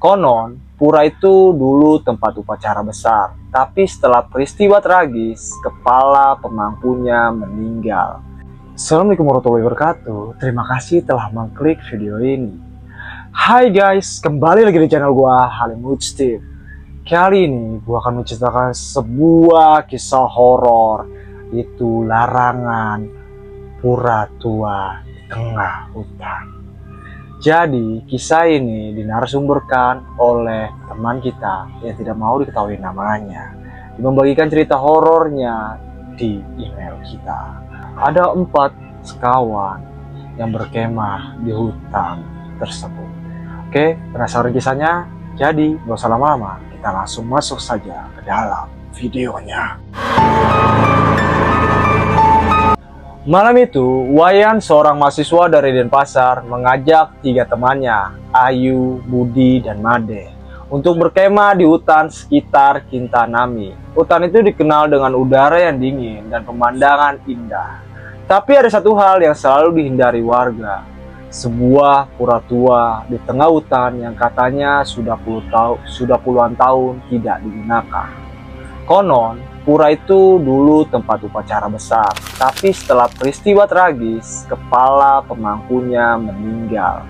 Konon, pura itu dulu tempat upacara besar, tapi setelah peristiwa tragis, kepala pemangkunya meninggal. Assalamualaikum warahmatullahi wabarakatuh. Terima kasih telah mengklik video ini. Hai guys, kembali lagi di channel gua Halim Steve. Kali ini gua akan menceritakan sebuah kisah horor, itu larangan pura tua di tengah hutan. Jadi kisah ini dinarasumberkan oleh teman kita yang tidak mau diketahui namanya. Dia membagikan cerita horornya di email kita. Ada 4 sekawan yang berkemah di hutan tersebut. Oke, penasaran kisahnya? Jadi gak usah lama-lama, kita langsung masuk saja ke dalam videonya. Malam itu, Wayan, seorang mahasiswa dari Denpasar, mengajak 3 temannya, Ayu, Budi, dan Made, untuk berkemah di hutan sekitar Kintanami. Hutan itu dikenal dengan udara yang dingin dan pemandangan indah. Tapi ada satu hal yang selalu dihindari warga, sebuah pura tua di tengah hutan yang katanya sudah puluhan tahun tidak digunakan. Konon, pura itu dulu tempat upacara besar, tapi setelah peristiwa tragis, kepala pemangkunya meninggal.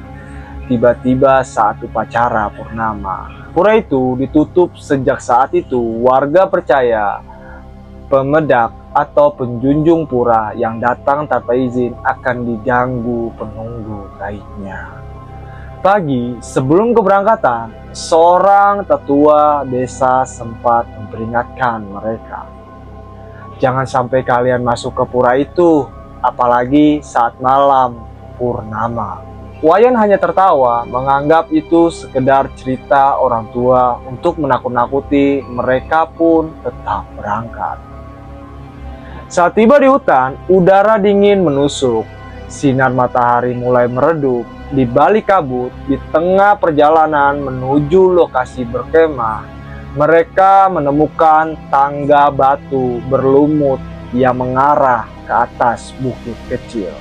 Tiba-tiba saat upacara purnama, pura itu ditutup. Sejak saat itu, warga percaya pemedak atau penjunjung pura yang datang tanpa izin akan diganggu penunggu gaibnya. Pagi sebelum keberangkatan, seorang tetua desa sempat memperingatkan mereka, jangan sampai kalian masuk ke pura itu, apalagi saat malam purnama. Wayan hanya tertawa, menganggap itu sekedar cerita orang tua untuk menakut-nakuti. Mereka pun tetap berangkat. Saat tiba di hutan, udara dingin menusuk, sinar matahari mulai meredup. Di balik kabut, di tengah perjalanan menuju lokasi berkemah, mereka menemukan tangga batu berlumut yang mengarah ke atas bukit kecil.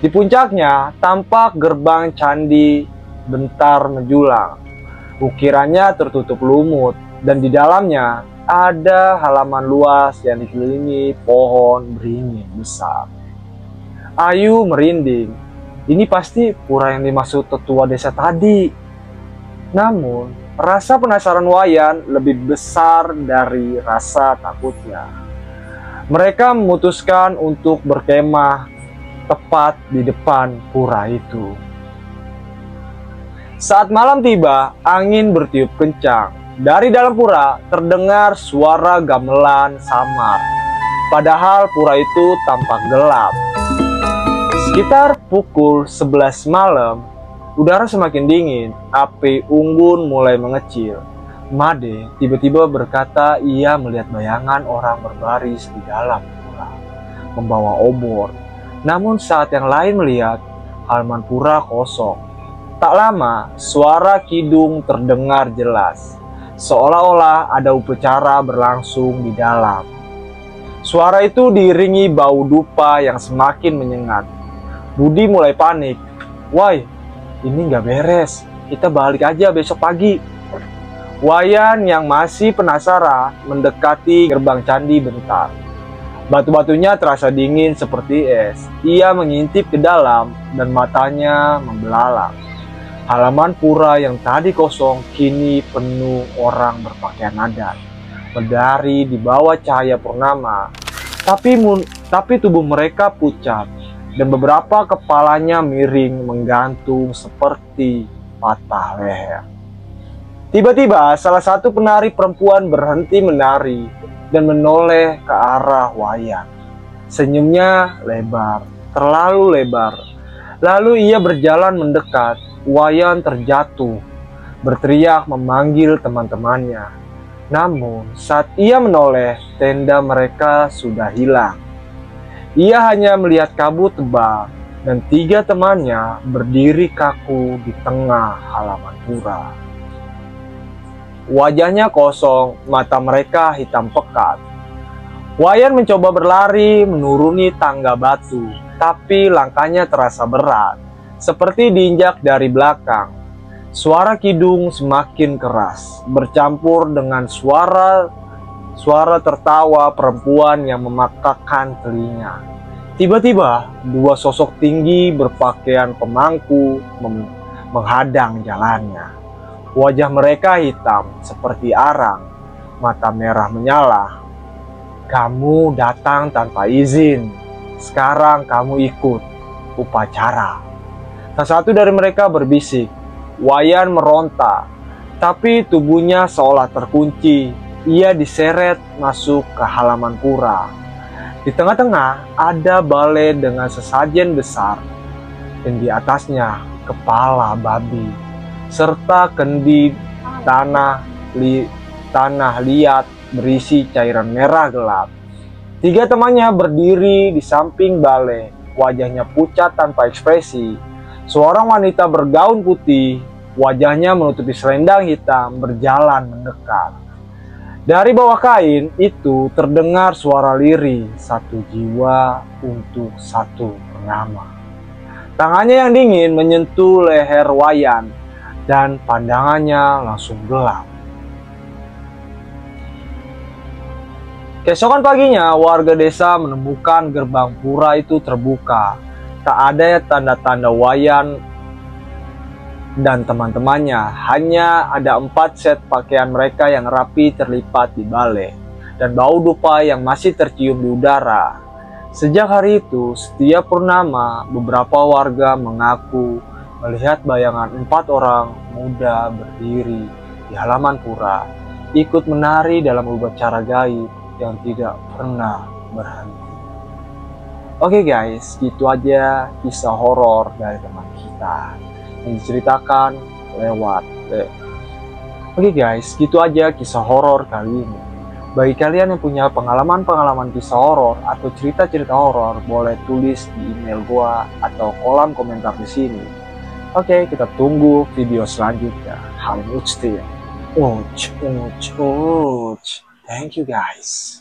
Di puncaknya tampak gerbang candi bentar menjulang. Ukirannya tertutup lumut dan di dalamnya ada halaman luas yang dikelilingi pohon beringin besar. Ayu merinding. Ini pasti pura yang dimaksud tetua desa tadi. Namun, rasa penasaran Wayan lebih besar dari rasa takutnya. Mereka memutuskan untuk berkemah tepat di depan pura itu. Saat malam tiba, angin bertiup kencang. Dari dalam pura terdengar suara gamelan samar. Padahal pura itu tampak gelap. Sekitar pukul 11 malam, udara semakin dingin, api unggun mulai mengecil. Made tiba-tiba berkata ia melihat bayangan orang berbaris di dalam pura, membawa obor. Namun saat yang lain melihat, halaman pura kosong. Tak lama, suara kidung terdengar jelas, seolah-olah ada upacara berlangsung di dalam. Suara itu diiringi bau dupa yang semakin menyengat. Budi mulai panik. Woi, ini nggak beres. Kita balik aja besok pagi. Wayan yang masih penasaran mendekati gerbang candi bentar. Batu-batunya terasa dingin seperti es. Ia mengintip ke dalam dan matanya membelalak. Halaman pura yang tadi kosong kini penuh orang berpakaian adat, berdari di bawah cahaya purnama. Tapi tubuh mereka pucat dan beberapa kepalanya miring menggantung seperti patah leher. Tiba-tiba salah satu penari perempuan berhenti menari dan menoleh ke arah Wayan. Senyumnya lebar, terlalu lebar. Lalu ia berjalan mendekat. Wayan terjatuh, berteriak memanggil teman-temannya. Namun saat ia menoleh, tenda mereka sudah hilang. Ia hanya melihat kabut tebal dan 3 temannya berdiri kaku di tengah halaman pura. Wajahnya kosong, mata mereka hitam pekat. Wayan mencoba berlari menuruni tangga batu, tapi langkahnya terasa berat, seperti diinjak dari belakang. Suara kidung semakin keras, bercampur dengan suara tertawa perempuan yang memakakan telinga. Tiba-tiba, dua sosok tinggi berpakaian pemangku menghadang jalannya. Wajah mereka hitam seperti arang, mata merah menyala. "Kamu datang tanpa izin. Sekarang kamu ikut upacara." Salah satu dari mereka berbisik. Wayan meronta, tapi tubuhnya seolah terkunci. Ia diseret masuk ke halaman pura. Di tengah-tengah ada balai dengan sesajen besar, dan di atasnya kepala babi, serta kendi tanah liat berisi cairan merah gelap. Tiga temannya berdiri di samping balai, wajahnya pucat tanpa ekspresi. Seorang wanita bergaun putih, wajahnya menutupi selendang hitam, berjalan mendekat. Dari bawah kain itu terdengar suara lirih, "Satu jiwa untuk satu bernama." Tangannya yang dingin menyentuh leher Wayan, dan pandangannya langsung gelap. Keesokan paginya, warga desa menemukan gerbang pura itu terbuka. Tak ada tanda-tanda Wayan dan teman-temannya, hanya ada 4 set pakaian mereka yang rapi terlipat di balai, dan bau dupa yang masih tercium di udara. Sejak hari itu, setiap purnama, beberapa warga mengaku melihat bayangan 4 orang muda berdiri di halaman pura, ikut menari dalam upacara gaib yang tidak pernah berhenti. Oke guys, gitu aja kisah horor dari teman kita yang diceritakan lewat Oke guys, gitu aja kisah horor kali ini. Bagi kalian yang punya pengalaman-pengalaman kisah horor atau cerita-cerita horor, boleh tulis di email gua atau kolom komentar di sini. Oke, kita tunggu video selanjutnya. Thank you guys.